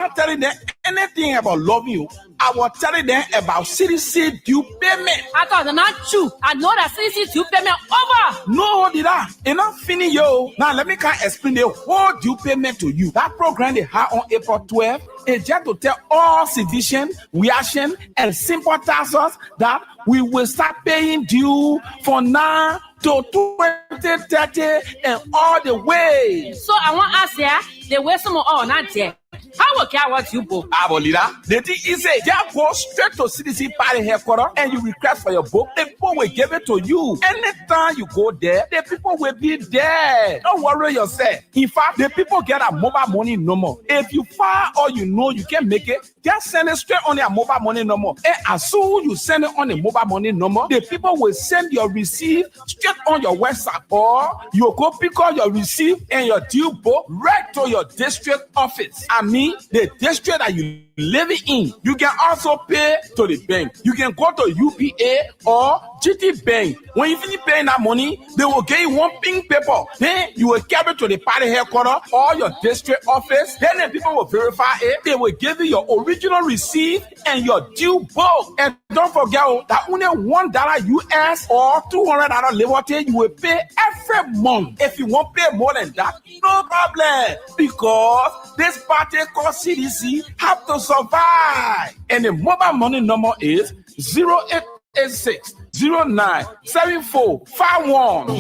not telling them anything about loving you. I was telling them about CDC due payment. I thought they're not true. I know that CDC due payment over. No, did I? Enough finish, yo. Now let me explain the whole due payment to you. That program they had on April 12th is just to tell all citizens, reaction, and sympathizers that we will start paying due for now to 2030 and all the way. So I want to ask you, the way some of all not there. How will care what you book? Abolida, the thing is, just go straight to CDC party headquarters and you request for your book. The people will give it to you. Anytime you go there, the people will be there. Don't worry yourself. In fact, the people get a mobile money number. If you file or you know you can make it, just send it straight on your mobile money number. And as soon as you send it on the mobile money number, the people will send your receipt straight on your website, or you go pick up your receipt and your due book right to your district office. I mean, the district that you live in. You can also pay to the bank. You can go to UPA or GT Bank. When you finish paying that money, they will give you one pink paper. Then you will carry it to the party headquarters or your district office. Then the people will verify it. They will give you your original receipt and your due book. And don't forget that only $1 US or $200 liberty you will pay every month. If you want to pay more than that, no problem. Because this party called CDC have to survive. And the mobile money number is 0886 097451.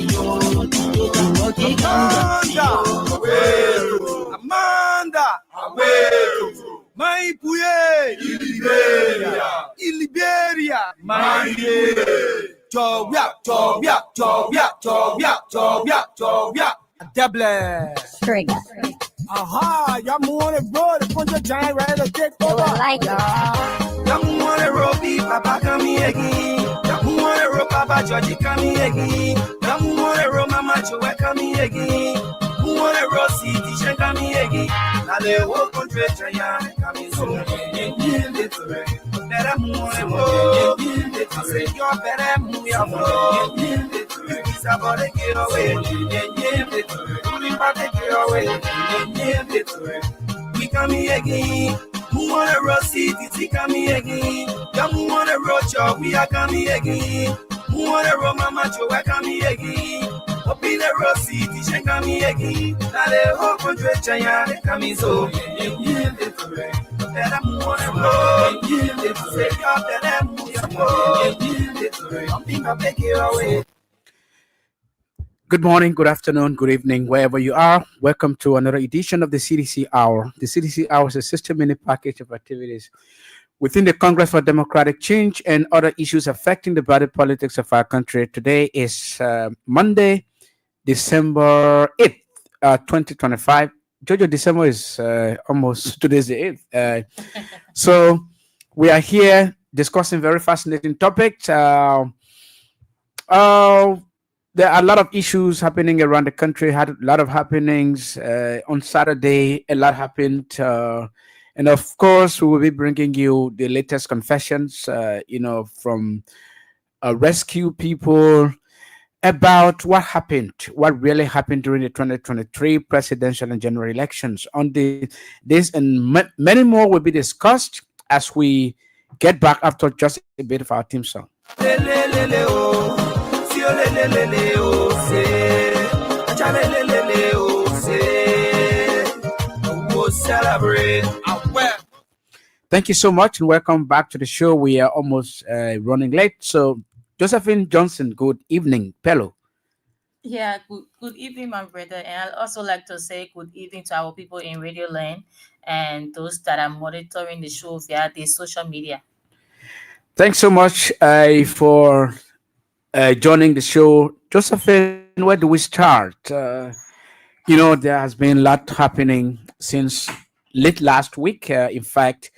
Amanda, my puye, Iliberia, my Double. Trigger. Aha, y'all want it, bro. The punch a giant right to take over. Like Y'all want it, Robbie, Papa, come here again. Y'all want it, Papa, Georgie, come here again. Y'all want it, Mama, Joe, come here again. Who want it, Rossi, Tisha, come here again. Now they walk on treasure, Yan, come in soon. Better move, I say, you're better move, you're more. It's about to get away. We come here again. Who wanna roll city? Come here again. Who wanna roll job? We are coming again. Who wanna roll mama? Joe? We come here again. Up in the roll city, she come here again. Now the whole country, China, coming so. Better move on and roll. Say you're better move your something I take you away. Good morning, good afternoon, good evening, wherever you are. Welcome to another edition of the CDC Hour. The CDC Hour is a system-minute package of activities within the Congress for Democratic Change and other issues affecting the body politics of our country. Today is Monday, December 8th, 2025. Jojo, December is almost today's the 8th. So we are here discussing very fascinating topics. There are a lot of issues happening around the country. Had a lot of happenings on Saturday. A lot happened, and of course, we will be bringing you the latest confessions, from rescue people about what happened, what really happened during the 2023 presidential and general elections. On this and many more will be discussed as we get back after just a bit of our theme song. Thank you so much and welcome back to the show. We are almost running late. So, Josephine Johnson, good evening. Pello. Yeah, good evening, my brother. And I'd also like to say good evening to our people in Radio Land and those that are monitoring the show via the social media. Thanks so much for joining the show. Josephine, where do we start? There has been a lot happening since late last week. In fact,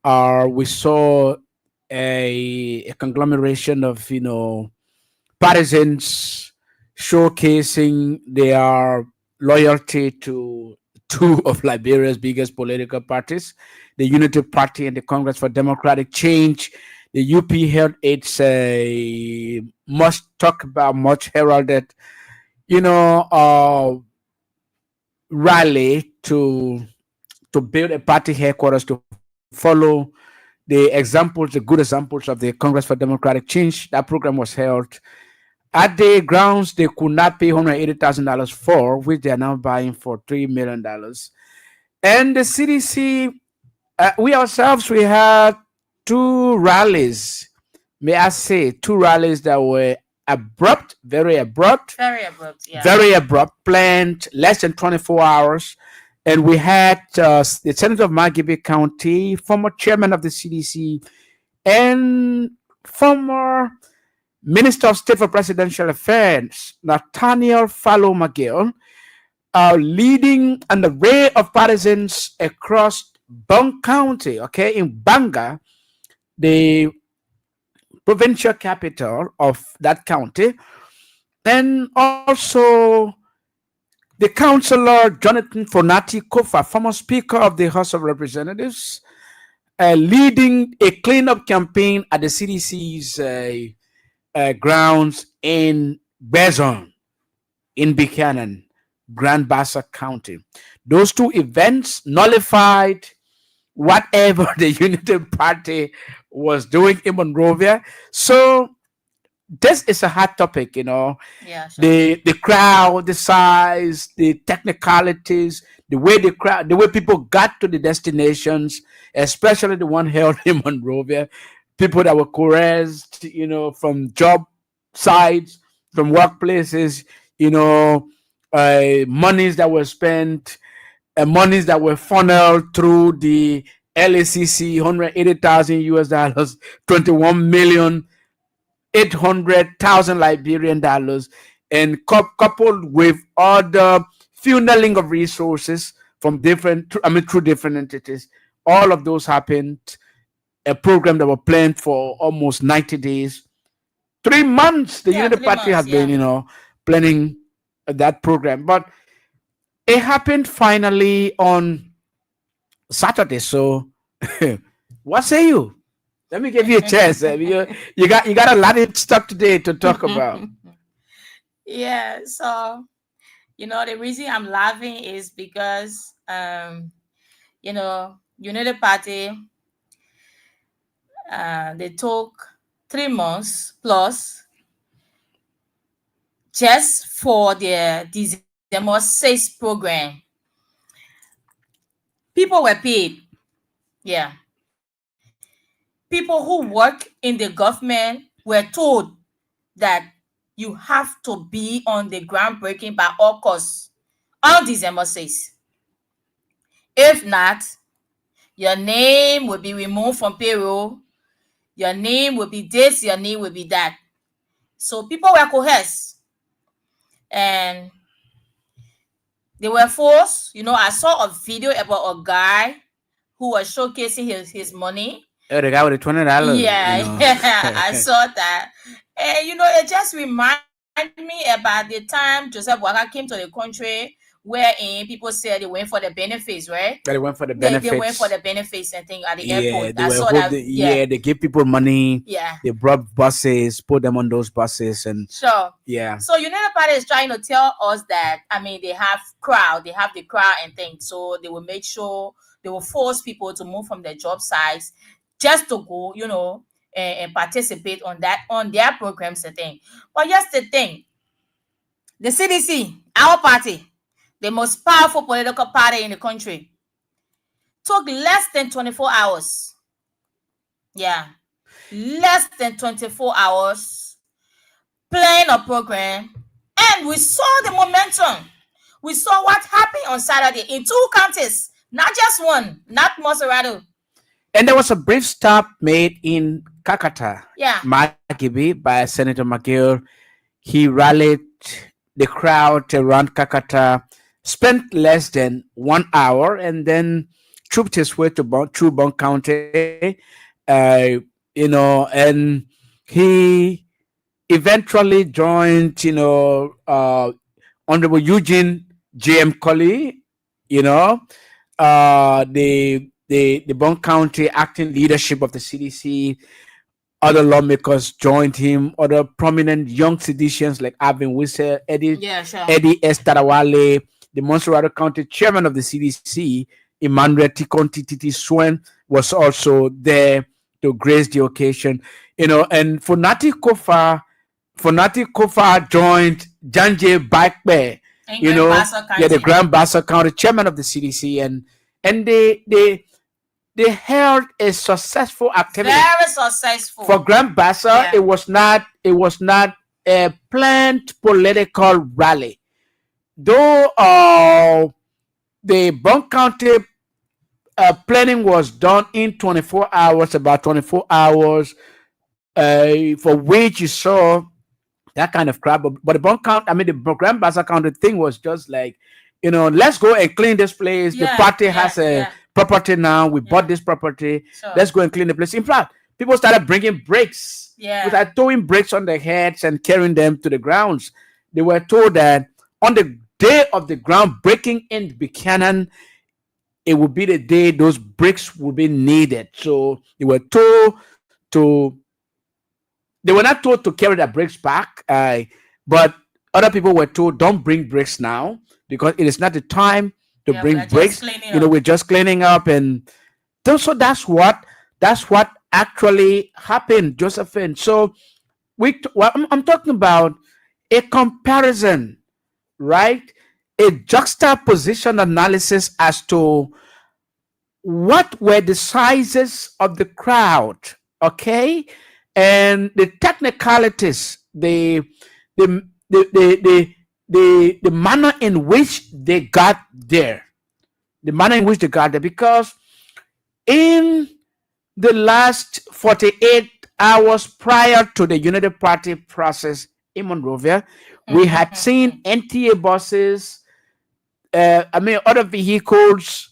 we saw a conglomeration of, partisans showcasing their loyalty to two of Liberia's biggest political parties, the Unity Party and the Congress for Democratic Change. The UP held its much talked about, much heralded, rally to to build a party headquarters to follow the good examples of the Congress for Democratic Change. That program was held at the grounds they could not pay $180,000 for, which they are now buying for $3 million. And the CDC, we ourselves, we had two rallies. May I say, two rallies that were abrupt, Very abrupt. Yeah. very abrupt, planned less than 24 hours. And we had the Senator of Margibi County, former chairman of the CDC, and former Minister of State for Presidential Affairs, Nathaniel Fallow McGill, leading an array of partisans across Bong County, okay, in Banga, the provincial capital of that county, and also the councillor Jonathan Fonati Kofa, former Speaker of the House of Representatives, leading a cleanup campaign at the CDC's grounds in Bezon, in Buchanan, Grand Bassa County. Those two events nullified whatever the Unity Party was doing in Monrovia. So this is a hot topic, Yeah, sure. the crowd, the size, the technicalities, the way people got to the destinations, especially the one held in Monrovia, people that were coerced, from job sites, from workplaces, monies that were spent, monies that were funneled through the LACC, 180,000 US dollars, 21,800,000 Liberian dollars, and coupled with other funneling of resources from through different entities. All of those happened. A program that was planned for almost 90 days, 3 months. The Yeah, Unity 3 Party has months. Yeah. been, planning that program, but it happened finally on Saturday. So, what say you? Let me give you a chance. You got a lot of stuff today to talk about. Yeah. So, the reason I'm laughing is because, Unity Party, they took 3 months plus just for their December 6 program. People were paid. Yeah. People who work in the government were told that you have to be on the groundbreaking by all costs on December 6th. If not, your name will be removed from payroll. Your name will be this, your name will be that. So people were coerced. And they were forced. I saw a video about a guy who was showcasing his money. Oh, the guy with the $20. Yeah, I saw that. And it just reminded me about the time Joseph Waka came to the country, wherein people said they went for the benefits, right? They went for the benefits. They went for the benefits and things at the Yeah, airport. they I were saw that. they give people money. Yeah. They brought buses, put them on those buses, and Sure. yeah. So United Party is trying to tell us that they have the crowd and things. So they will make sure they will force people to move from their job sites just to go, and participate on their programs and thing. But here's the thing. The CDC, our party, the most powerful political party in the country, took less than 24 hours. Yeah. Less than 24 hours playing a program, and we saw the momentum. We saw what happened on Saturday in 2 counties, not just one, not Maserado. And there was a brief stop made in Kakata, Yeah. Margibi, by Senator McGill. He rallied the crowd around Kakata, spent less than 1 hour, and then trooped his way through Bong County. And he eventually joined, Honorable Eugene J.M. Colley, the Bong County acting leadership of the CDC. Other lawmakers joined him. Other prominent young citizens like Alvin Wissel, Eddie Yeah, sure. S. Tarawale, the Montserrat County chairman of the CDC, Emmanuel Tikonti Titi Swen was also there to grace the occasion. And Funati Kofa joined Janje Bakbe, the Grand Bassa County chairman of the CDC, and they held a successful activity. Very successful. For Grand Bassa. It was not a planned political rally. Though the Bond County planning was done in 24 hours, about 24 hours, for which you saw that kind of crowd. But the Bond County, the Grand Bassa County thing was just like, let's go and clean this place. The party has a property now. We bought this property. Sure. Let's go and clean the place. In fact, people started bringing bricks. Yeah. We started throwing bricks on their heads and carrying them to the grounds. They were told that on the day of the groundbreaking in Buchanan, it would be the day those bricks would be needed. So they were not told to carry the bricks back, but other people were told, don't bring bricks now because it is not the time to bring bricks. We're just cleaning up, and so that's what actually happened, Josephine. So I'm talking about a comparison, right? A juxtaposition analysis as to what were the sizes of the crowd, okay, and the technicalities, the manner in which they got there, because in the last 48 hours prior to the United Party process in Monrovia, we had seen NTA buses, other vehicles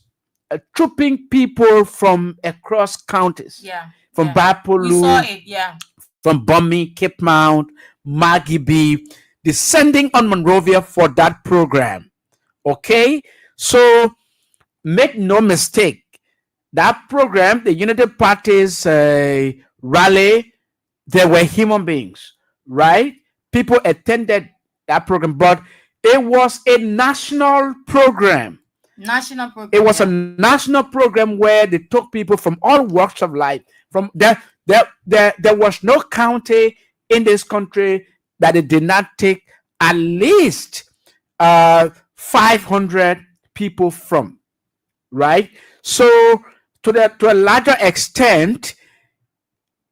trooping people from across counties, from Bapolu, from Bummy, Cape Mount, Maggie B, descending on Monrovia for that program. Okay, so make no mistake, that program, the United Party's rally, there were human beings, right? People attended that program, but it was a national program. It was a national program where they took people from all walks of life. From there was no county in this country that it did not take at least 500 people from, right? So to a larger extent,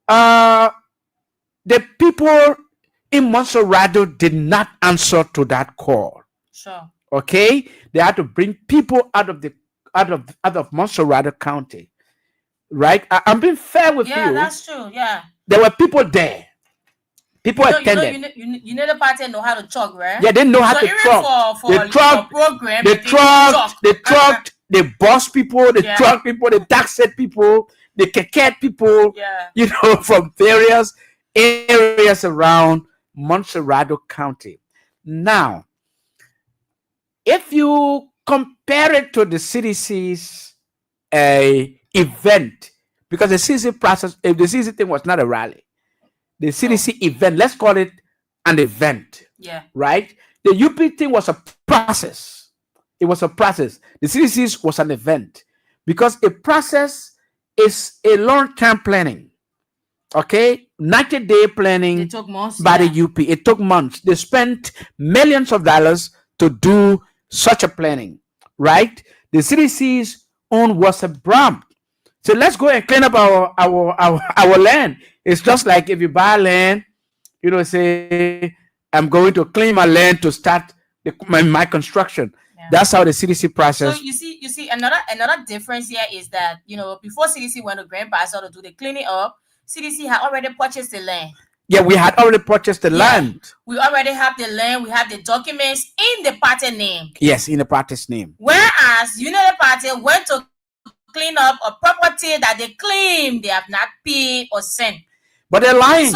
the people in Monserrado did not answer to that call. Sure. Okay, they had to bring people out of Monserrado County, right? I'm being fair with you. Yeah, that's true. Yeah, there were people there. People attended. You know the party know how to talk, right? Yeah, they know how to talk. They trucked, they bus people, they truck people, they taxi people, they keket people. From various areas around Monserrado County. Now, if you compare it to the CDC's event, because the CDC process, if the CDC thing was not a rally, the CDC event, let's call it an event. Yeah. Right? The UP thing was a process. It was a process. The CDC's was an event, because a process is a long-term planning. Okay, 90-day planning. It took months by the UP. It took months. They spent millions of dollars to do such a planning, right? The CDC's own was a brand. So let's go and clean up our land. It's just like if you buy land, say, I'm going to clean my land to start my construction. That's how the CDC process. So you see, another difference here is that, before CDC went to Grand Bassa to do the cleaning up, CDC had already purchased the land. Yeah, we had already purchased the land. We already have the land. We have the documents in the party name. Yes, in the party's name. Whereas United Party went to clean up a property that they claim they have not paid or sent. But they're lying.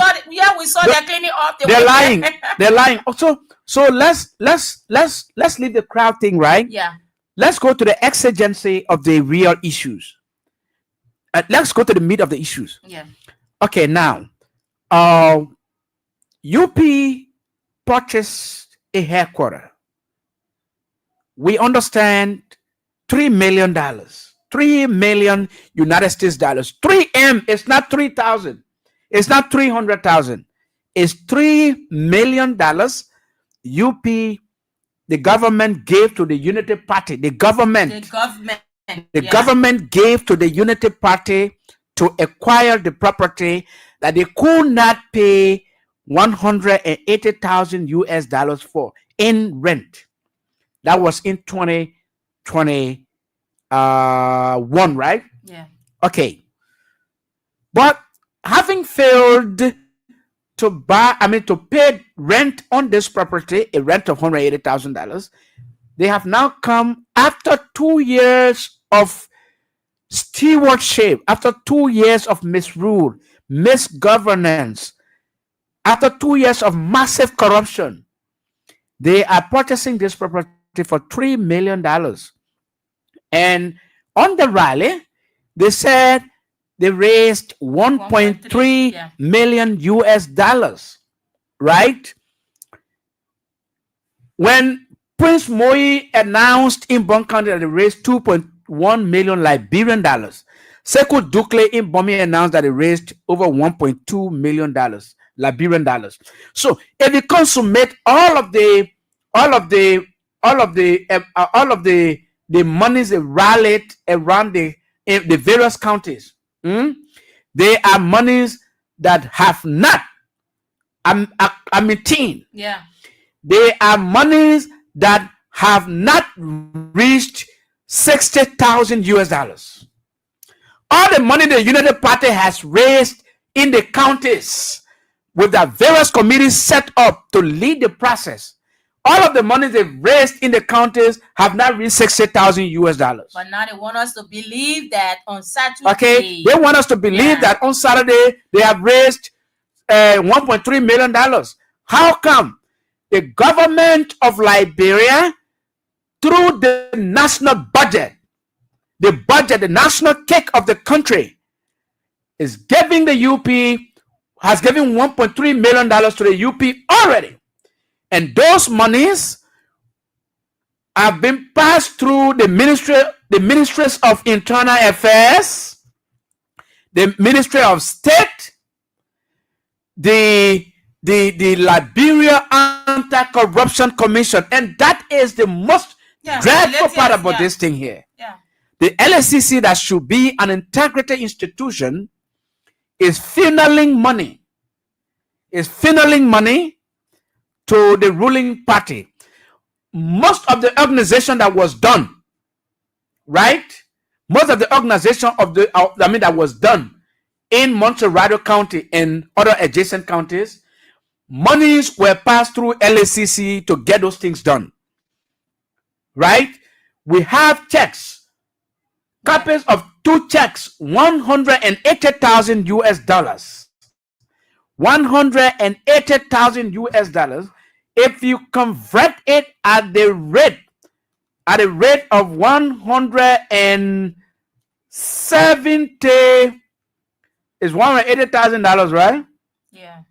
We saw they're cleaning up. They're lying. They're lying. So let's leave the crowd thing, right? Yeah. Let's go to the exigency of the real issues. Let's go to the meat of the issues. Yeah. Okay, now, UP purchased a headquarters. We understand $3 million. 3 million United States dollars. 3M is not 3,000. It's not 300,000. It's $3 million. UP, the government gave to the Unity Party. The government gave to the Unity Party to acquire the property that they could not pay 180,000 US dollars for in rent. That was in 2021, right? Yeah. Okay. But having failed to pay rent on this property, a rent of $180,000, they have now come after 2 years of stewardship, after 2 years of misrule, misgovernance, after 2 years of massive corruption. They are purchasing this property for $3 million. And on the rally, they said they raised 1.3 million US dollars, right? When Prince Moi announced in Bon County that they raised 2.1 million Liberian dollars, Sekou Dukle in Bomi announced that they raised over 1.2 million dollars, Liberian dollars. So if you consummate all of the monies they rallied around the various counties, they are monies that have not, they are monies that have not reached 60,000 US dollars. All the money the United Party has raised in the counties with the various committees set up to lead the process, all of the money they've raised in the counties have not reached 60,000 US dollars. But now they want us to believe that on Saturday. Okay, they want us to believe that on Saturday they have raised $1.3 million. How come? The government of Liberia, through the national budget, the national cake of the country, is giving the UP, has given $1.3 million to the UP already. And those monies have been passed through the ministries of Internal Affairs, the Ministry of State, the Liberia Anti-Corruption Commission, and that is the most dreadful part about this thing here. Yeah. The LSCC, that should be an integrity institution, is funneling money to the ruling party. Most of the organization that was done, right? Most of the organization that was done in Montserrado County and other adjacent counties, monies were passed through LACC to get those things done, right? We have checks, copies of 2 checks, 180,000 US dollars. 180,000 US dollars. If you convert it at the rate of 170, is $180,000, right? Yeah.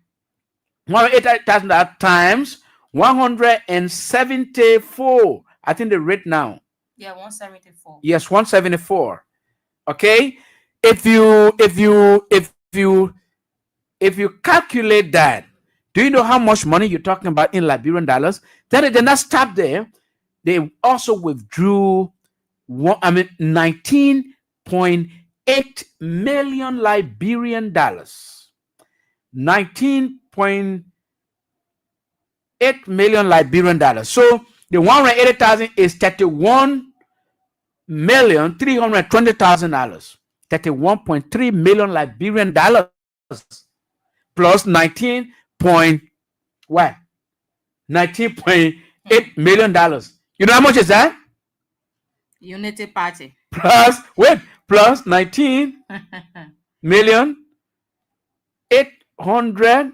$180,000 times 174. I think the rate now. Yeah, 174. Yes, 174. Okay. If you calculate that, do you know how much money you're talking about in Liberian dollars? Then they did not stop there. They also withdrew 19.8 million Liberian dollars. 19.8 million Liberian dollars. So the 180,000 is $31,320,000. $31.3 million Liberian dollars. Plus 19.8 million dollars. You know how much is that? Unity Party. Plus 19 million 800.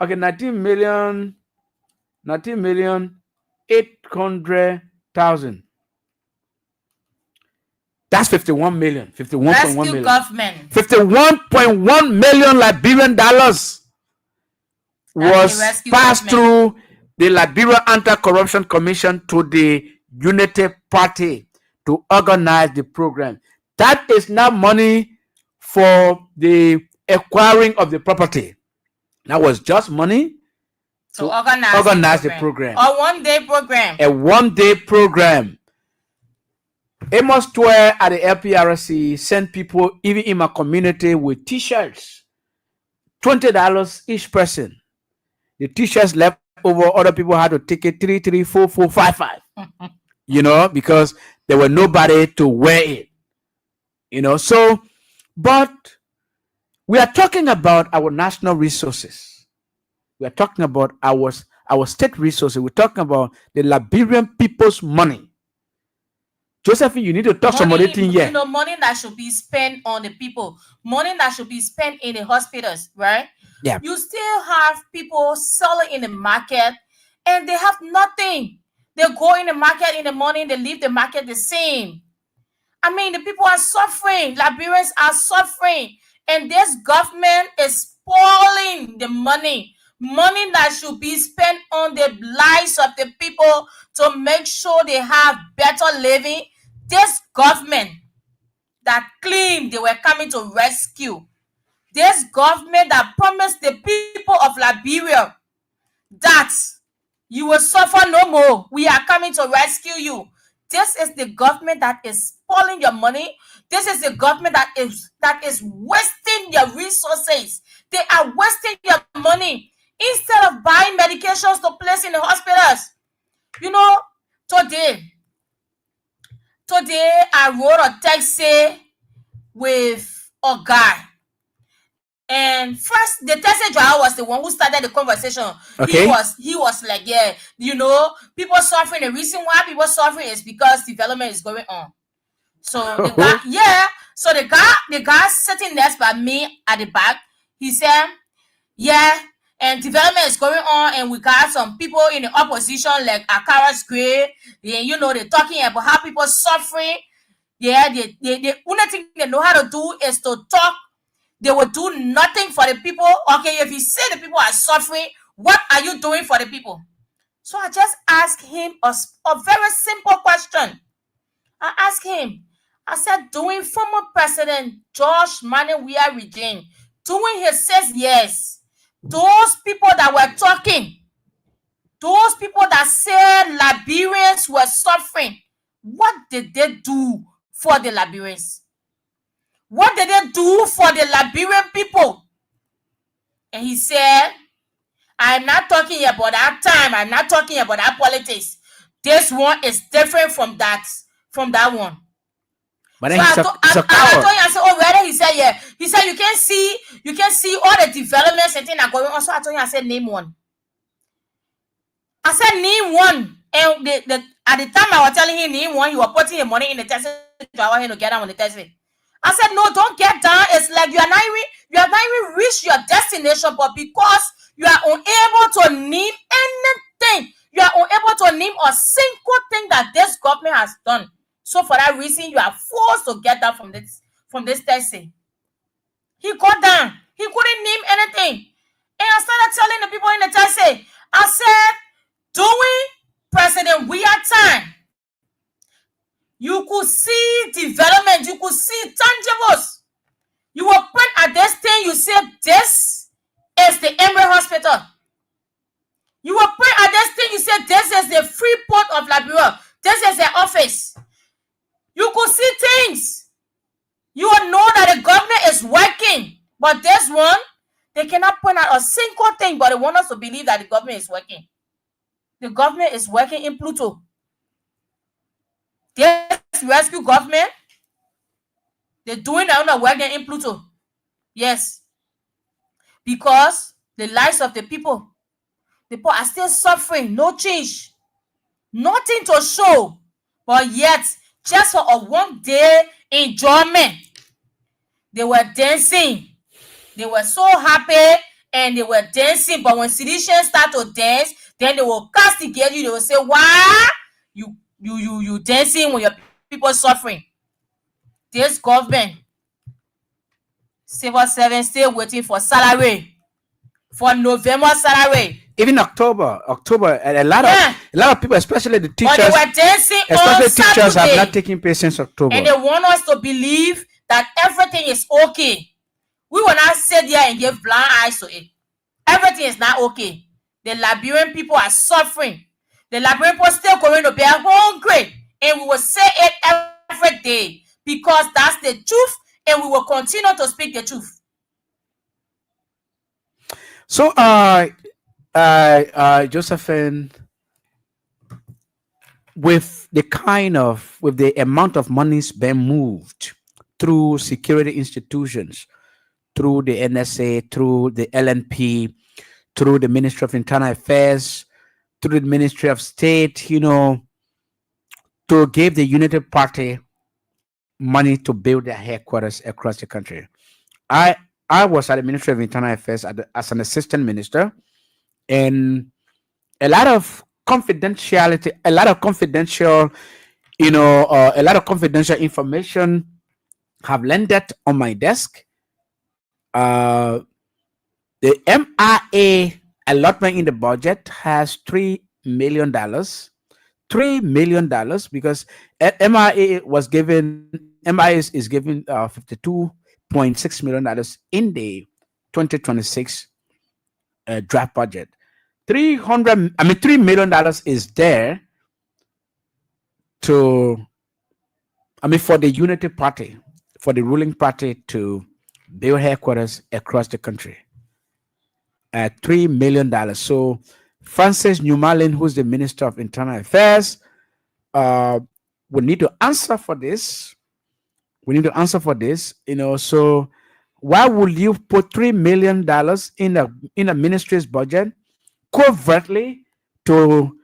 Okay, 19 million 800,000. That's 51 million. 51.1 million. Government. 51.1 million Liberian dollars was passed through the Liberia Anti-Corruption Commission to the Unity Party to organize the program. That is not money for the acquiring of the property. That was just money to organize the program. A one-day program. A one-day program. Amos Tour at the LPRC sent people, even in my community, with t-shirts. $20 each person. The t-shirts left over, other people had to take it 3, 3, 4, 4, 5, 5. You know, because there were nobody to wear it. You know, so, but we are talking about our national resources. We are talking about our state resources. We're talking about the Liberian people's money. Josephine, you need to talk some other thing here. You know, money that should be spent on the people, money that should be spent in the hospitals, right? Yeah. You still have people selling in the market and they have nothing. They go in the market in the morning, they leave the market the same. I mean, the people are suffering. Liberians are suffering. And this government is spoiling the money that should be spent on the lives of the people to make sure they have better living. This government that claimed they were coming to rescue, this government that promised the people of Liberia that you will suffer no more, we are coming to rescue you. This is the government that is spoiling your money. This is the government that is wasting your resources. They are wasting your money. Instead of buying medications to place in the hospitals. You know, today I wrote a taxi with a guy. And first, the taxi driver was the one who started the conversation. Okay. He was like, yeah, you know, people suffering. The reason why people suffering is because development is going on. So the guy, so the guy sitting next by me at the back, he said, yeah, and development is going on, and we got some people in the opposition like Akara's Gray, and you know, they're talking about how people suffering. Yeah, the only thing they know how to do is to talk. They will do nothing for the people. Okay, if you say the people are suffering, what are you doing for the people? So I just asked him a very simple question. I asked him, I said, doing former President George Manawia regime, doing he says yes. Those people that were talking, those people that said Liberians were suffering, what did they do for the Liberians? What did they do for the Liberian people? And he said, I'm not talking about that time. I'm not talking about that politics. This one is different from that one. But so then I told him, I said, oh, really? He said, yeah. He said, you can see all the developments and things are going on. So I told him, I said, name one. I said, name one. And at the time I was telling him name one, he was putting the money in the taxi driver to get down on the taxi. I said, no, don't get down. It's like you are not even reach your destination, but because you are unable to name anything, you are unable to name a single thing that this government has done. So for that reason, you are forced to get down from this taxi. He got down. He couldn't name anything. And I started telling the people in the taxi, I said, during President Weah time, you could see development, you could see tangibles. You will point at this thing, you say, this is the Emory Hospital. You will point at this thing, you say, this is the Freeport of Liberia. This is the office. You could see things. You will know that the government is working. But this one, they cannot point out a single thing, but they want us to believe that the government is working. The government is working in Pluto. This rescue government, they're doing their own work in Pluto. Yes. Because the lives of the people are still suffering. No change. Nothing to show. But yet, just for a one-day enjoyment, they were dancing. They were so happy and they were dancing. But when citizens start to dance, then they will castigate you. They will say, why? You dancing when your people suffering. This government, civil servants still waiting for salary. for November salary. Even October, and a lot of people, especially the teachers, but they were dancing on teachers Saturday, have not taken place since October. and they want us to believe that everything is okay. We will not sit there and give blind eyes to it. Everything is not okay. The Liberian people are suffering. The Liberian people are still going to be hungry, and we will say it every day because that's the truth, and we will continue to speak the truth. So, Josephine, with the amount of monies being moved through security institutions, through the NSA, through the LNP, through the Ministry of Internal Affairs, through the Ministry of State, to give the United Party money to build their headquarters across the country. I was at the Ministry of Internal Affairs as an assistant minister, and a lot of confidentiality, a lot of confidential information have landed on my desk. The MIA allotment in the budget has $3 million. $3 million because MIA is given $52.6 million in the 2026 draft budget. $3 million is there for the Unity Party, for the ruling party to build headquarters across the country. $3 million. So Francis Newmarlin, who's the Minister of Internal Affairs, will need to answer for this. So why would you put $3 million in a ministry's budget covertly to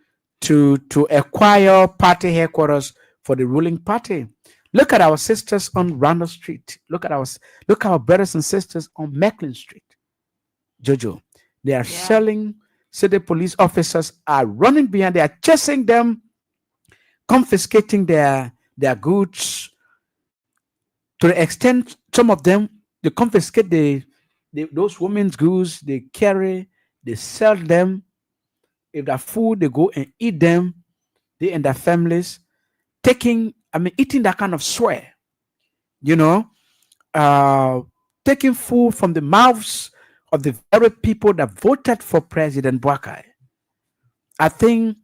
acquire party headquarters for the ruling party? Look at our sisters on Randall Street. Look at our brothers and sisters on Macklin Street. Jojo, they are selling. City police officers are running behind. They are chasing them, confiscating their goods. To the extent, some of them, they confiscate those women's goods. They carry, they sell them. If they're food, they go and eat them. They and their families eating that kind of swear. Taking food from the mouths of the very people that voted for President Boakai. I think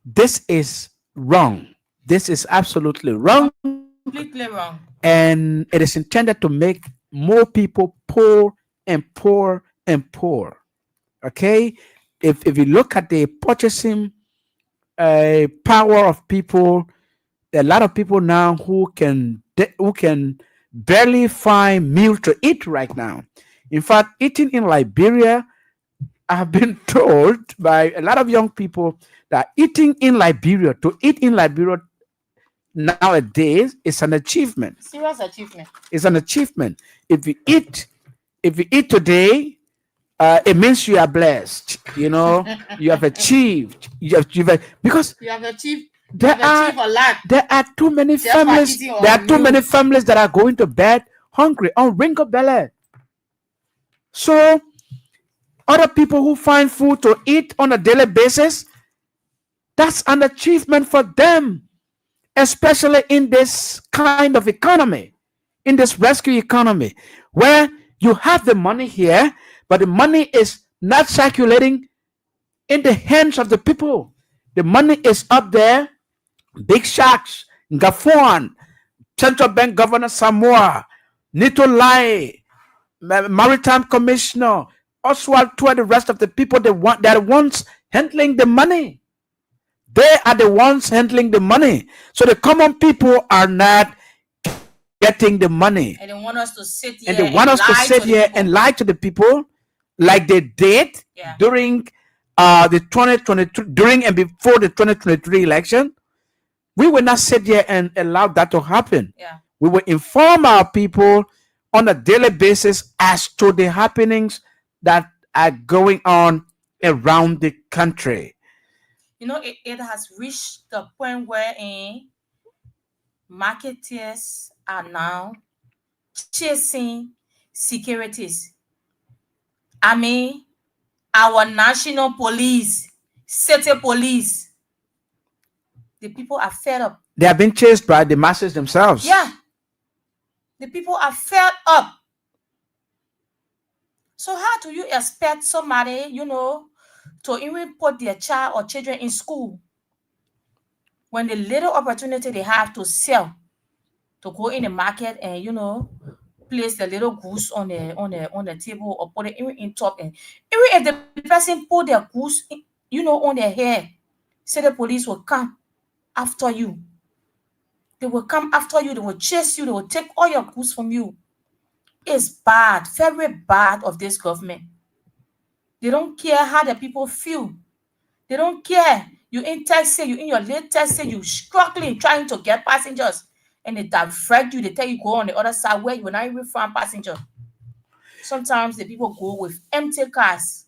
this is wrong. This is absolutely wrong. Completely wrong. And it is intended to make more people poor and poor and poor. Okay? If you look at the purchasing power of people, there are a lot of people now who can barely find meal to eat right now. In fact, eating in Liberia, I have been told by a lot of young people that to eat in Liberia nowadays is an achievement. Serious achievement. It's an achievement. If you eat today, it means you are blessed. You have achieved. Because you have achieved. There are too many families. There are too many families that are going to bed hungry on wrinkled belly. So, other people who find food to eat on a daily basis, that's an achievement for them, especially in this kind of economy, in this rescue economy, where you have the money here, but the money is not circulating in the hands of the people. The money is up there. Big Sharks, Gafuan, Central Bank Governor Samoa, Nito Lai, Maritime Commissioner, Oswald to the rest of the people, they are the ones handling the money. They are the ones handling the money. So the common people are not getting the money. And they want us to sit here and lie to the people like they did during the 2023, during and before the 2023 election. We will not sit here and allow that to happen. We will inform our people on a daily basis as to the happenings that are going on around the country. It has reached the point where marketers are now chasing securities. our national police, city police. The people are fed up. They have been chased by the masses themselves. Yeah. The people are fed up. So how do you expect somebody, to even put their child or children in school when the little opportunity they have to sell, to go in the market and, place the little goose on the table or put it in top, and even if the person put their goose, on their hair, say the police will come after you. They will come after you. They will chase you. They will take all your goods from you. It's bad, very bad of this government. They don't care how the people feel. They don't care. You in taxi, you in your late taxi, you struggling, trying to get passengers, and they divert you. They tell you go on the other side where you will not even find passenger. Sometimes the people go with empty cars,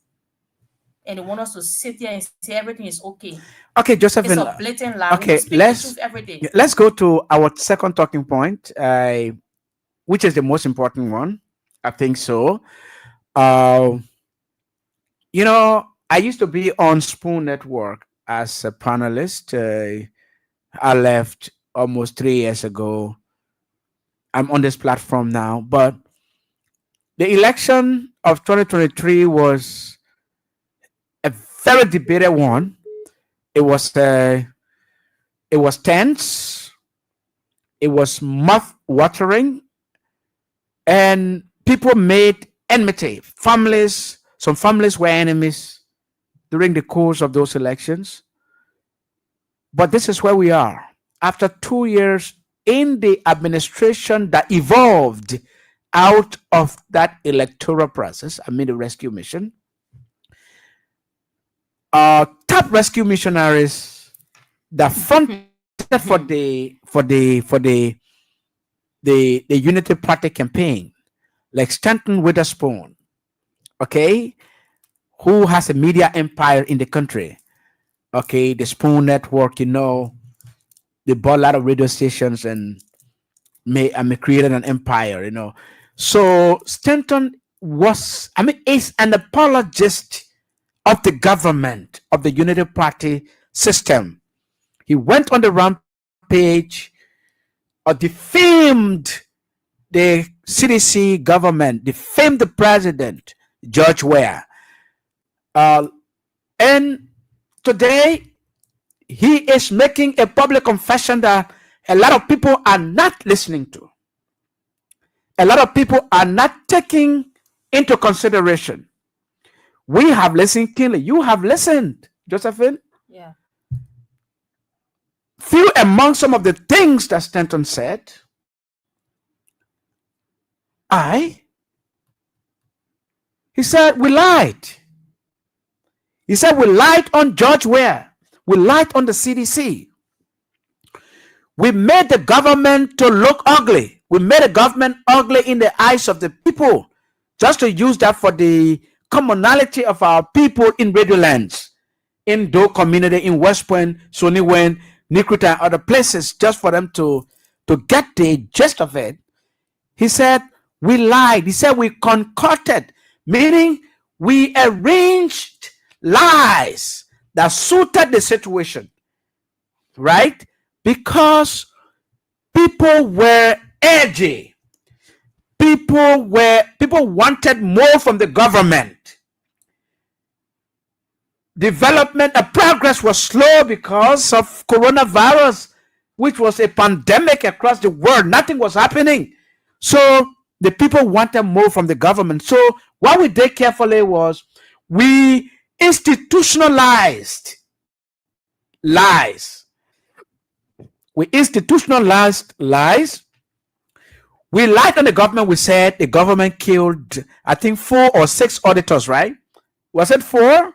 and they want us to sit there and say everything is okay. Okay, Josephine. It's a blatant lie. Okay, We speak the truth every day. let's go to our second talking point, which is the most important one. I think so. I used to be on Spoon Network as a panelist. I left almost 3 years ago. I'm on this platform now, but the election of 2023 was a very debated one. It was tense. It was mouth-watering, and people made enmity. Some families were enemies during the course of those elections. But this is where we are. After 2 years in the administration that evolved out of that electoral process, the rescue mission, top rescue missionaries that fronted for the Unity Party campaign, like Stanton Witherspoon, okay, who has a media empire in the country. Okay, the Spoon Network, they bought a lot of radio stations and created an empire, So Stanton is an apologist of the government, of the Unity Party system. He went on the rampage, defamed the CDC government, defamed the president, George Weah. And today, he is making a public confession that a lot of people are not listening to. A lot of people are not taking into consideration. We have listened keenly. You have listened, Josephine. Yeah. Few among some of the things that Stanton said, he said, we lied. He said, we lied on George Weah. We lied on the CDC. We made the government to look ugly. We made the government ugly in the eyes of the people, just to use that for the commonality of our people in Radiolands, in Doe community, in West Point, Soniwen, Nikrita, and other places, just for them to get the gist of it. He said, we lied. He said, we concocted, meaning we arranged lies that suited the situation, right? Because people were edgy. People wanted more from the government. Development and progress was slow because of coronavirus, which was a pandemic across the world. Nothing was happening. So the people wanted more from the government. So what we did carefully was we institutionalized lies. We institutionalized lies. We lied on the government. We said the government killed, I think, 4 or 6 auditors, right? Was it 4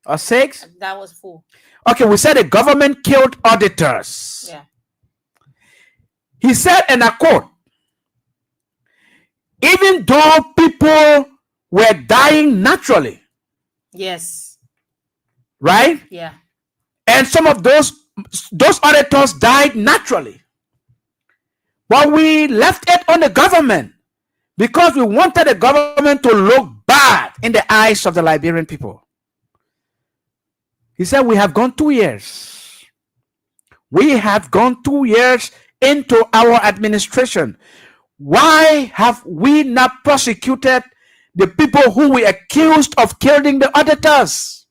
or 6? That was 4. Okay, we said the government killed auditors. Yeah. He said, and I quote, even though people were dying naturally. Yes. Right? Yeah. And some of those auditors died naturally. But we left it on the government because we wanted the government to look bad in the eyes of the Liberian people. He said, we have gone 2 years. We have gone 2 years into our administration. Why have we not prosecuted the people who were accused of killing the auditors?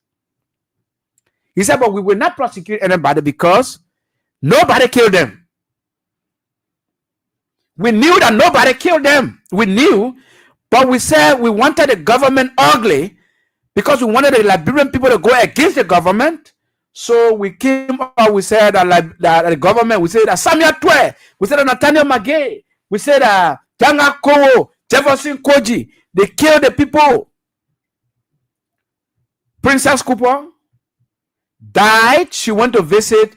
He said, but we will not prosecute anybody because nobody killed them. We knew that nobody killed them. We knew, but we said we wanted the government ugly because we wanted the Liberian people to go against the government. So we came up, we said that the government, we said that Samuel Twe, we said that Nathaniel Magay, we said that Janga Kowo, Jefferson Koji, they killed the people. Princess Cooper died. She went to visit,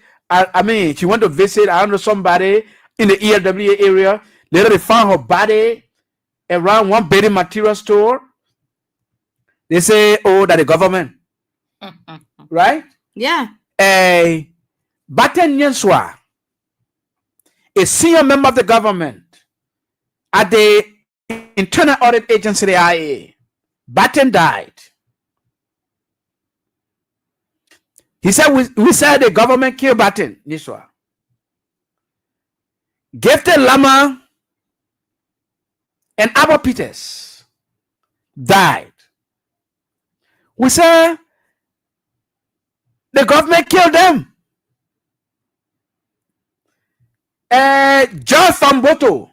she went to visit, I don't know, somebody in the ELWA area. Later they found her body around one building material store. They say, oh, that the government. Right? Yeah. Batten Nyenswa, a senior member of the government at the Internal Audit Agency, the IA. Batten died. He said, we said the government killed Batten Nyenswa. Gefte Lama and Abba Peters died. We said the government killed them. George Famboto,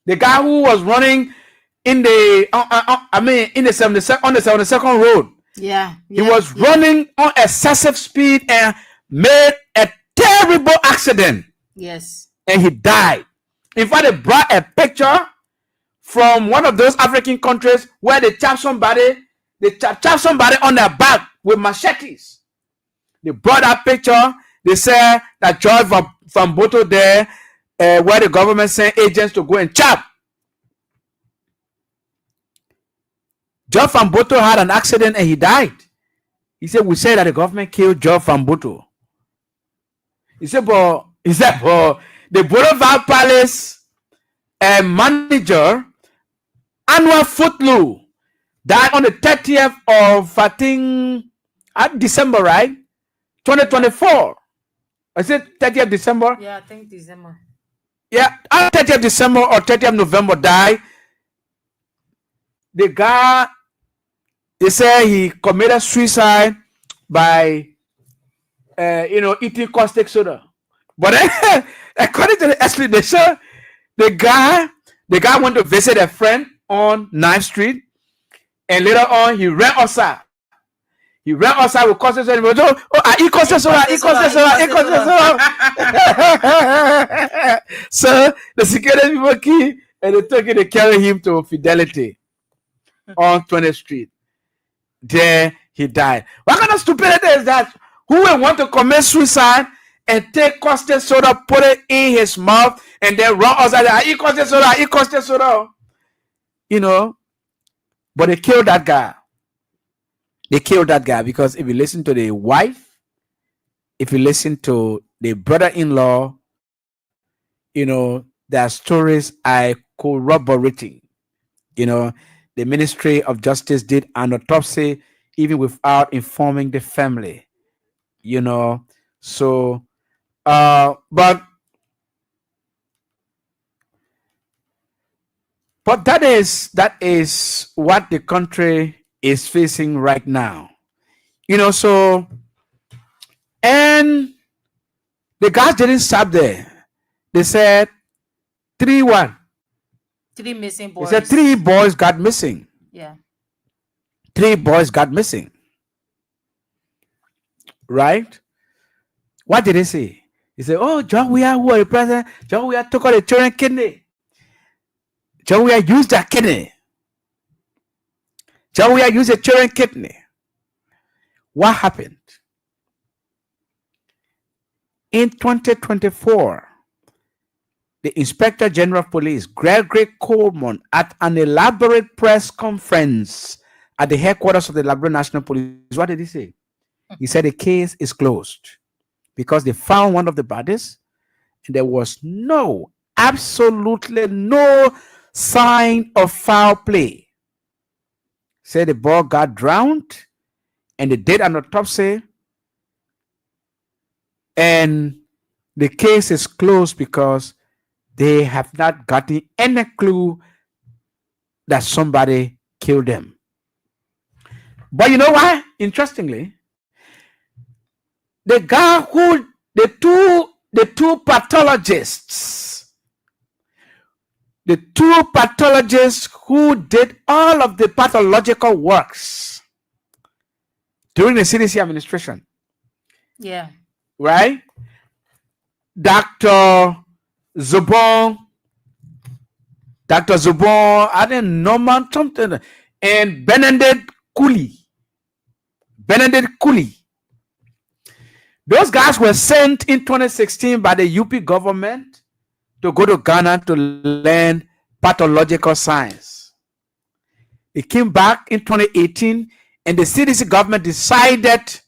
the guy who was running in the in the 72nd on the 72nd road. Yeah. He was running on excessive speed and made a terrible accident. Yes. And he died. In fact, they brought a picture from one of those African countries where they chop somebody on their back with machetes. They brought that picture. They said that George from Boto there, where the government sent agents to go and chop. George from Boto had an accident and he died. He said, we said that the government killed George from Boto. He said, but the Boulevard Palace manager, Anwar Footlow, died on the 30th of, I think, December, right? 2024. I said 30th December? Yeah, I think December. Yeah, on 30th December or 30th November died. The guy, they say he committed suicide by, eating caustic soda. But according to the explanation, the guy went to visit a friend on 9th Street, and later on he ran outside. He ran outside with caustic soda. I eat caustic soda. So the security people came and they took him to carry him to Fidelity on 20th Street. There he died. What kind of stupidity is that? Who will want to commit suicide and take caustic soda, put it in his mouth, and then run outside? I eat caustic soda. But they killed that guy. They killed that guy because if you listen to the wife, if you listen to the brother-in-law, their stories are corroborating. The Ministry of Justice did an autopsy even without informing the family. So but that is what the country is facing right now. So, and the guys didn't stop there. They said 3 missing boys. They said 3 boys got missing. Yeah. 3 boys got missing. Right? What did they say? He said, oh, John Weah, who are the president? John Weah took out the children's kidney. John Weah used that kidney. John Weah used a children's kidney. What happened? In 2024, the Inspector General of Police, Gregory Coleman, at an elaborate press conference at the headquarters of the Liberian National Police, what did he say? He said the case is closed because they found one of the bodies and there was absolutely no sign of foul play. Said the boy got drowned and they did an autopsy, and the case is closed because they have not gotten any clue that somebody killed them. But you know why? Interestingly, the two pathologists who did all of the pathological works during the CDC administration, Yeah. right? Dr. Zubon, I didn't know something, and Benedict Cooley. Those guys were sent in 2016 by the UP government to go to Ghana to learn pathological science. They came back in 2018, and the CDC government decided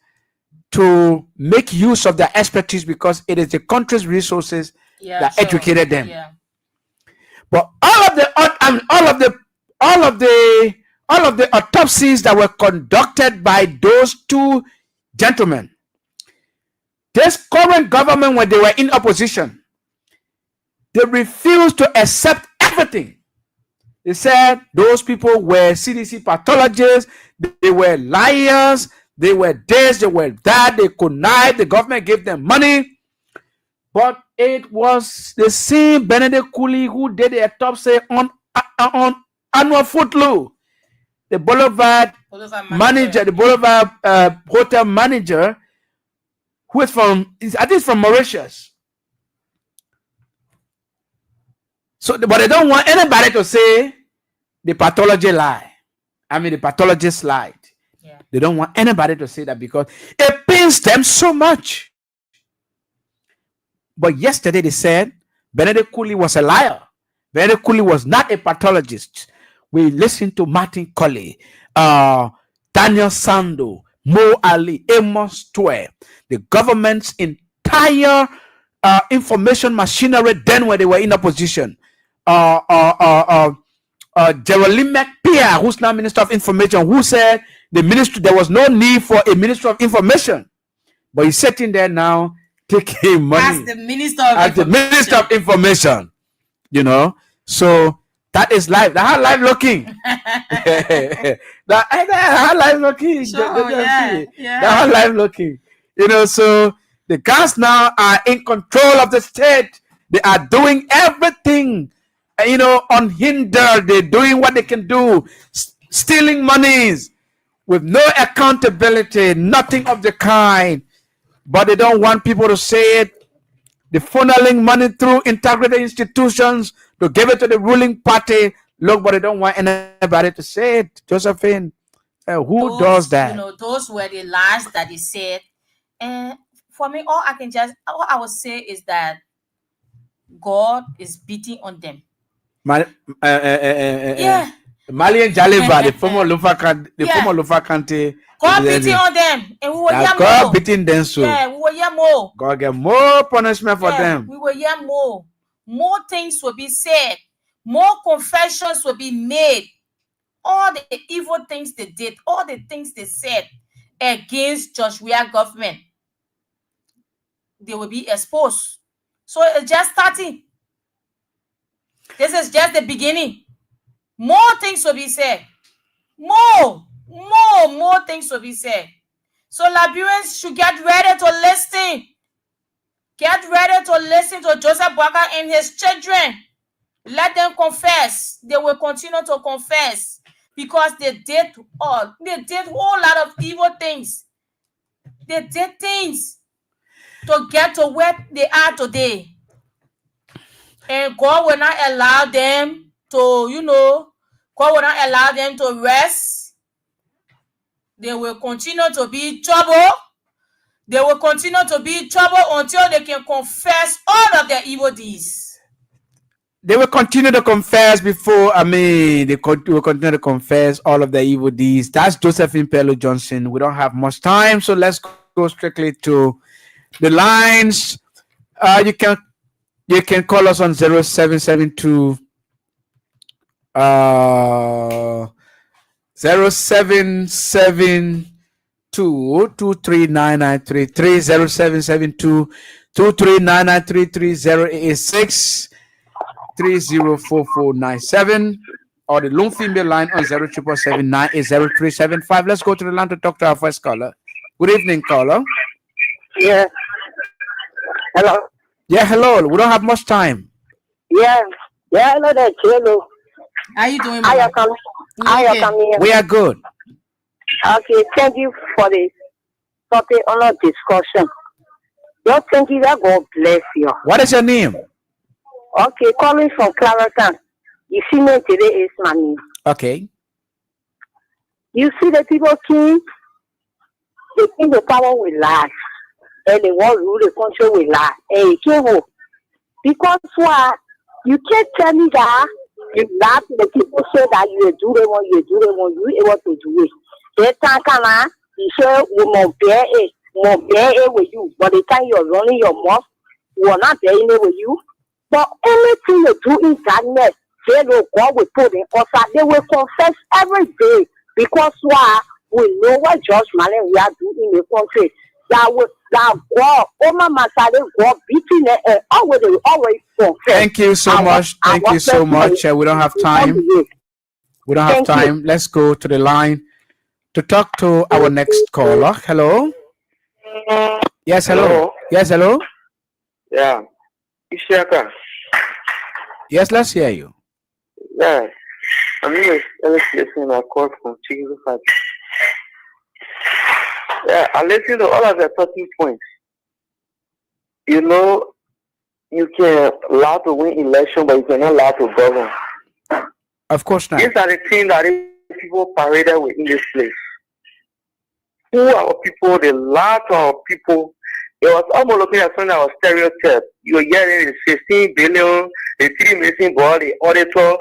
to make use of their expertise because it is the country's resources that educated them. Yeah. But all of the autopsies that were conducted by those two gentlemen, this current government, when they were in opposition, they refused to accept everything. They said those people were CDC pathologists, they were liars, they were this, they were that, they connived, the government gave them money. But it was the same Benedict Cooley who did the autopsy on Annual Footloose, the Boulevard manager, the Boulevard hotel manager, who is from Mauritius. So, but they don't want anybody to say the pathology lie. The pathologist lied. Yeah. They don't want anybody to say that because it pains them so much. But yesterday they said Benedict Cooley was a liar. Benedict Cooley was not a pathologist. We listened to Martin Colley, Daniel Sando, Mo Ali, Amos Twe, the government's entire information machinery then when they were in opposition. Geraldine McPeer, who's now Minister of Information, who said there was no need for a Minister of Information. But he's sitting there now taking money as the Minister of Information. So that is life. That's how life looking. That's how life looking. Sure, yeah. That's how life looking. So the guys now are in control of the state. They are doing everything, unhindered. They're doing what they can do, stealing monies with no accountability, nothing of the kind. But they don't want people to say it. They're funneling money through integrated institutions to give it to the ruling party. Look, but they don't want anybody to say it. Josephine, who does that? Those were the lies that they said. And for me, all I would say is that God is beating on them. Yeah. Malian Jaliba, the former Lufa Kante. God beating on them, and we will hear God more. beating them so. Yeah, we will hear more. God get more punishment for them. We will hear more. More things will be said. More confessions will be made. All the evil things they did, all the things they said against Joshua government, they will be exposed. So it's just starting. This is just the beginning. More things will be said. More things will be said. So Liberians should get ready to listen. Get ready to listen to Joseph Boakai and his children. Let them confess. They will continue to confess because they did a whole lot of evil things. They did things to get to where they are today. And God will not allow them to, God will not allow them to rest. They will continue to be in trouble. They will continue to be in trouble until they can confess all of their evil deeds. They will continue to confess they will continue to confess all of their evil deeds. That's Josephine Pello Johnson. We don't have much time, so let's go strictly to the lines. You can call us on 0772 077 2399330 0772 239933086 304497 or the lone female line on 0777980375. Let's go to the line to talk to our first caller. Good evening, caller. Yeah. Hello. Yeah, hello. We don't have much time. Yeah. Yeah, hello there, Chelo. How you doing, How you mama? coming? We How you okay. coming? We are good. Okay, thank you for the topic on our discussion. Just thank you that God bless you. What is your name? Okay, calling from Clariton. You see me today is my name. Okay. You see the people king, they think the power will last. And they want to rule the country will last. Hey, Kevo. Because why? You can't tell me that you laugh the people say that you do them what you do them what you able to do it. They can't come on, you say we won't bear it with you. But the time you're running your mouth, we're not bearing it with you. But anything you do in darkness, they know God will put in us. They will confess every day. Because why? We know what judgment we are doing in the country. That God, God beating it, always confess. Thank you so much. Thank you so much. We don't have time. We don't have time. Let's go to the line to talk to our next caller. Hello. Yes, hello. Yes, hello. Yeah. Ishaka. Yes, let's hear you. Yeah. I'm listening to a call from Chicken Fat. Yeah, I listen to all of the talking points. You know, you can allow to win election, but you cannot allow to govern. Of course not. These are the things that people paraded with in this place. Who are our people? They lie to our people. It was almost looking at something that was stereotype. You're hearing the 16 billion, the 3 missing ball, the auditor.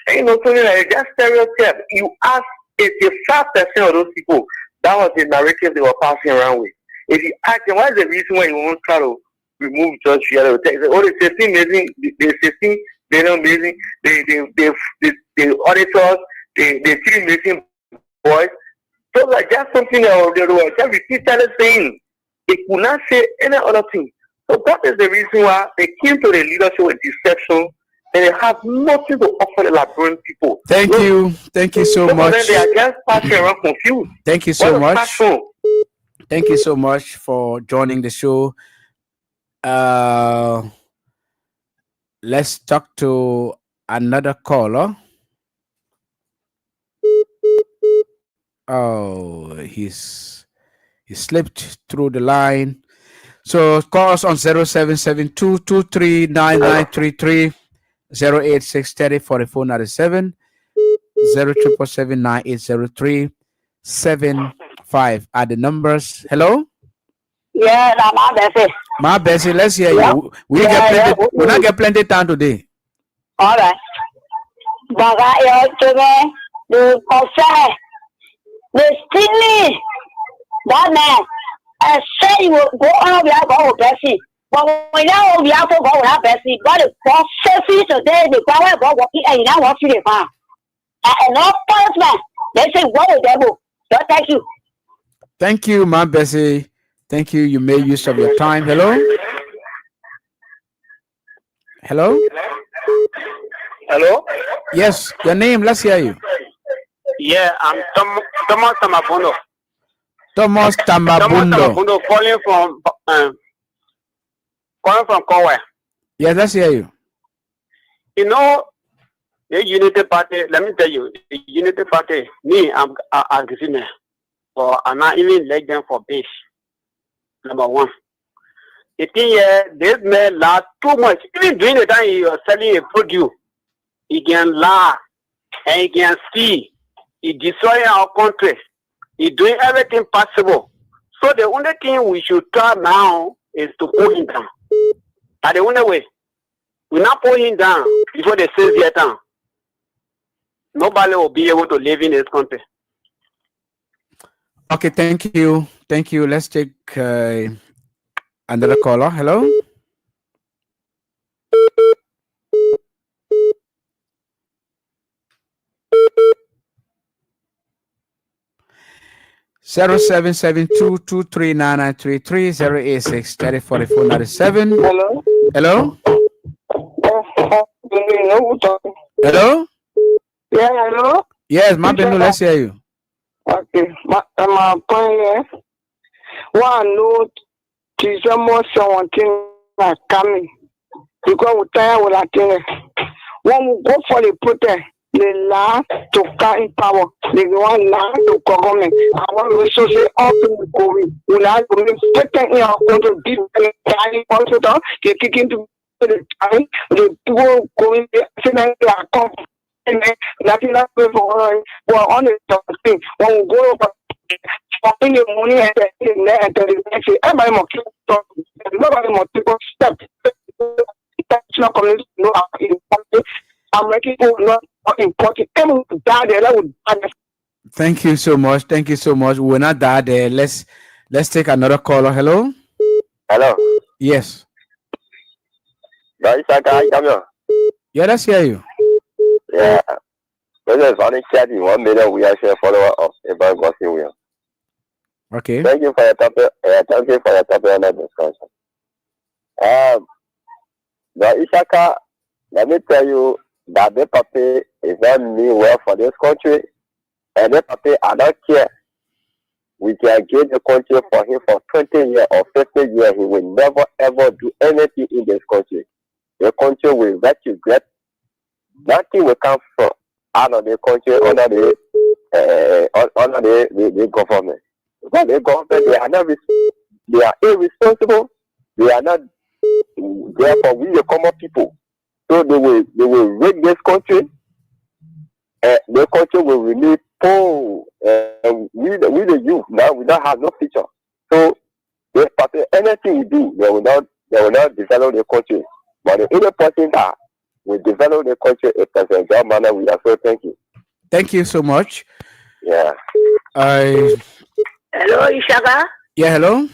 And you know, something like that stereotype. You ask 85% of those people, that was the narrative they were passing around with. If you ask them, what is the reason why you won't try to remove Judge Fiala? They say, oh, the 16 missing, the 16 billion missing, the auditors, the 3 missing boys. So like that's something that they were just repeatedly saying. They could not say any other thing. So that is the reason why they came to the leadership with deception, and they have nothing to offer the Liberian people. Thank you so much. They are just passing around confused. Thank you so much. Thank you so much for joining the show. Let's talk to another caller. Oh, he slipped through the line. So call us on 0772 239933 08630 for the phone at 7 077798037 are the numbers. Hello? Yeah, my Bessie. My Bessie, let's hear you. We not get plenty time today. All right. But I the concern, the skinny, that man, I say you will go on with our Bessie. But when now we have to go with our Bessie, but the process today, the power of walking and now what you found. And no punishment. They say, what the devil? So thank you. Thank you, my Bessie. Thank you. You made use of your time. Hello? Hello? Hello? Yes, your name. Let's hear you. Yeah, I'm Thomas Tamabundo. Thomas Tamabundo. Calling from Conway. Yes, let's hear you. You know, the Unity Party, let me tell you, the Unity Party, me, I'm agreeing. But I'm not even let them for base. Number one. The thing is, this man lie too much. Even during the time you are selling a produce, he can lie and he can see. He destroying our country. He doing everything possible. So the only thing we should try now is to pull him down. That's the only way. We not pull him down before they say their town. Nobody will be able to live in this country. Okay, thank you. Thank you. Let's take another caller. Hello? 0772239933 Hello? Hello? Hello? Hello? Yeah, hello? Yes, Mabenu, let's hear you. Okay, my point here. One note, December 17 are coming. Because we tell you that when we go for the protest, the land to come in power, they want land to government. I want to say all people going. We have to make certain in our country, different hospital, they kick into the time, the people going, they are coming. Nothing that pay for well, on the thing. When we go over in the morning and the next day, everybody must keep talking. Nobody must take a step. International community know how important American people know how important. Everyone would die there. That would die. Thank you so much. Thank you so much. We're not that there. Let's take another caller. Hello? Hello. Yes. Guys, come here. Yeah, let's hear you. Yeah. This is only chatting 1 million we are share follower of about Gossip Will. Okay. Thank you for your topic. Thank you for your topic on the discussion. The Ishaka, let me tell you that the puppy is not mean well for this country. And the puppy, I don't care. We can give the country for him for 20 years or 50 years. He will never ever do anything in this country. The country will regret. Nothing will come from out of the country under the government. Because the government, they are irresponsible. They are not. Therefore, we the common people. So they will rig this country. The country will remain poor. We the youth now we don't have no future. So this party, anything we do, they will not develop the country. But the other person that will develop the country in President John Manner, we are so thank you. Thank you so much. Yeah. Hello, Ishaga. Yeah, hello?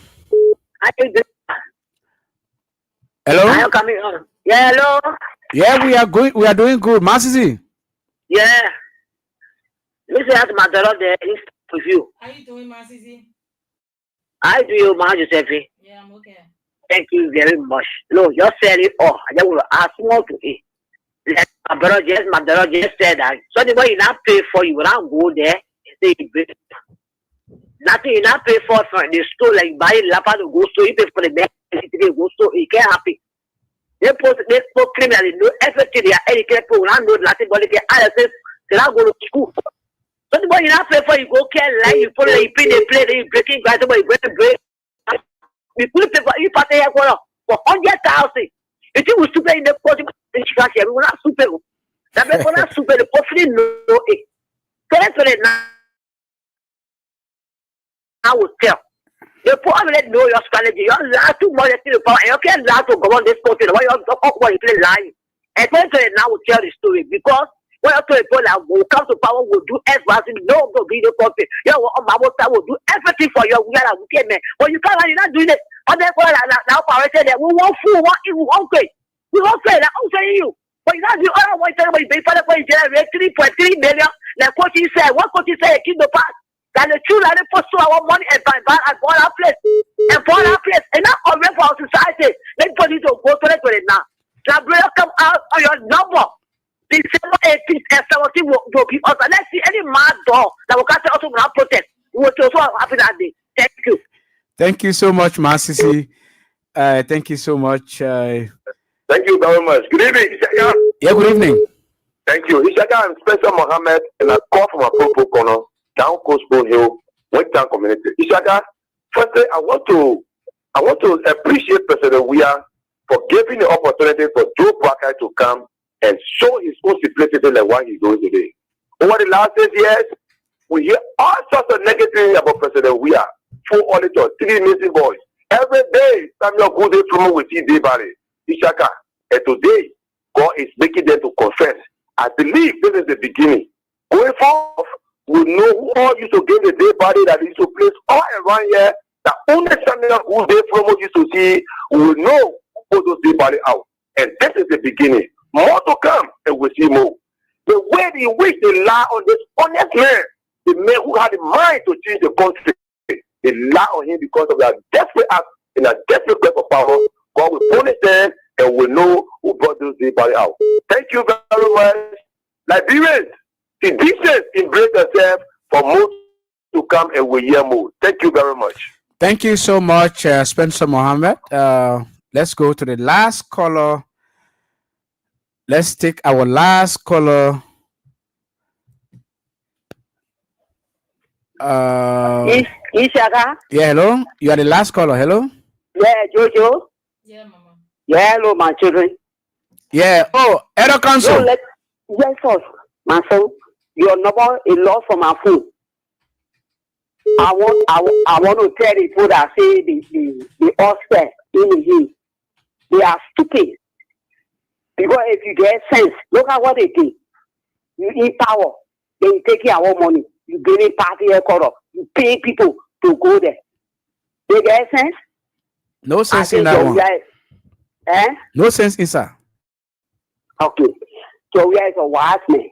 Hello? Are you coming on? Yeah, hello. Yeah, we are doing good. Masisi. Yeah. Listen to my daughter there with you. How you doing, Masisi? I do you, Ma Josephine. Yeah, I'm okay. Thank you very much. No, just said it all. I just will ask more to it. Like my daughter just said that. So the boy you not pay for, you will not go there and say you pay. Nothing you not pay for the store, like buy lapa to go so you pay for the best to go so you can't happy. They post criminal, they know everything, they are educated people, not know nothing but they get ISS, they not go to school. So the boy you not pay for, you go care like you follow, you pay, they play, they breaking guys, but you break. We put paper, you pay here for 100,000. If you will super in the court, we will not super. That we will not super the possibly no it. Correct now. I will tell. The poor let know your strategy. You're allowed to monitor the power, and you can't allow to go on this country. Why you're talking about you lying? And now will tell the story because when you tell people that will come to power, will do everything. No, go be the country. You know, Mama will do everything for you. We are okay, man. But you can't. You're not doing it. And then now power said that we won't fool. We won't pay. We won't pay. I'm saying you. But you know, the other one tell me, pay for the point. 3.3 million. Like what he said. What he said, keep the past. That the children for so our money and buy and bought our place and not already for our society. Let police to go to it now. Now brother come out on your number. December 18th and 17th will give us. Let's see any mad dog that will catch us without protest. We will also happy that day. Thank you. Thank you so much, Masisi. Thank you so much. Thank you very much. Good evening, Ishaka. Yeah, good evening. Thank you. Ishaka, I'm Spencer Mohammed and I call from a Popo Corner. Down Coast Hill, West Town community. Ishaka, firstly, I want to appreciate President Weah for giving the opportunity for Joe Parker to come and show his own simplicity like what he's doing today. Over the last 6 years, we hear all sorts of negativity about President Weah, full auditor, 3 missing boys. Every day, Samuel goes in from with T.D. Valley, Ishaka, and today, God is making them to confess. I believe this is the beginning. Going forward, we know who all used to give the day body that used to place all around here. The only Samuel who they promote used to see, we will know who those day body out. And this is the beginning. More to come, and we'll see more. The way in which they lie on this honest man, the man who had the mind to change the country, they lie on him because of their desperate act in a desperate quest for power. God will punish them and will know who brought those people out. Thank you very much. Liberians, be decent, embrace yourself for most to come and we hear more. Thank you very much. Thank you so much, Spencer Mohammed. Let's go to the last caller. Let's take our last caller. Ishaka? Yeah, hello. You are the last caller. Hello. Yeah, Jojo. Yeah, Mama. Yeah, hello, my children. Yeah. Oh, Edo Council. Yes, sir. My son, your number is lost from my phone. I want to tell the people that say the Oscar in the hill. They are stupid. Because if you get sense, look at what they do. You eat power, they take our money. You give a party record. You pay people to go there. They get sense? No sense in that one. No sense in that. Okay. So we are a wise man.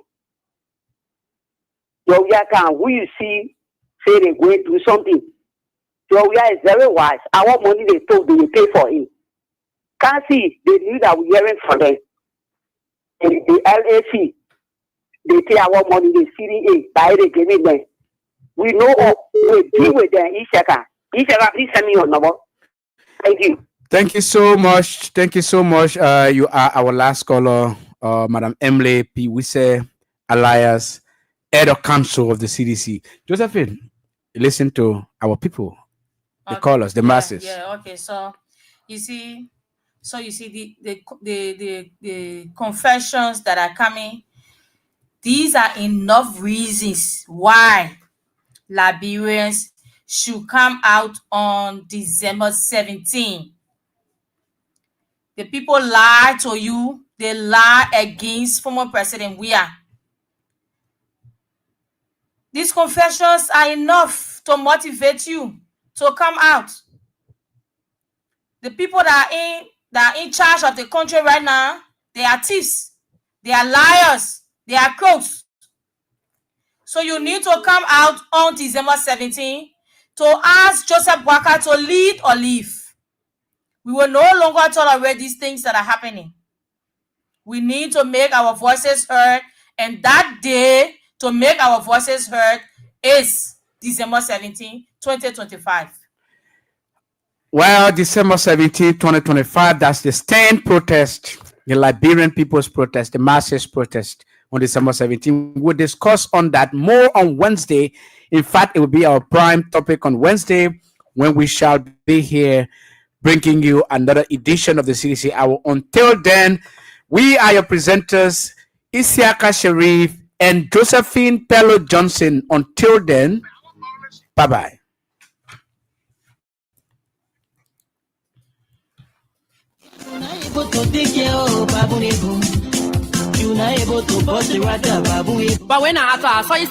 So we are who you see say they're going to do something. So we are very wise. Our money they told they will pay for it. Can't see they knew that we're hearing from them. The LAC, they pay our money, the CDA, by the giving them. We know we deal with them. Ishaka, please send me your number. Thank you. Thank you so much. Thank you so much. You are our last caller, Madam Emily P. Wise, alias Head of Council of the CDC. Josephine, listen to our people, the callers, the masses. Yeah. Okay. So you see the confessions that are coming. These are enough reasons why Liberians should come out on December 17. The people lie to you. They lie against former President Weah. These confessions are enough to motivate you to come out. The people that are in charge of the country right now, they are thieves. They are liars. They are crooks. So you need to come out on December 17 to ask Joseph Boakai to lead or leave. We will no longer tolerate these things that are happening. We need to make our voices heard, and that day to make our voices heard is December 17, 2025. Well, December 17, 2025, that's the stand protest, the Liberian people's protest, the masses protest on December 17. We'll discuss on that more on Wednesday. In fact, it will be our prime topic on Wednesday when we shall be here bringing you another edition of the CDC Hour. Until then, we are your presenters, Isiaka Sharif and Josephine Pello Johnson. Until then, bye-bye. But when I saw you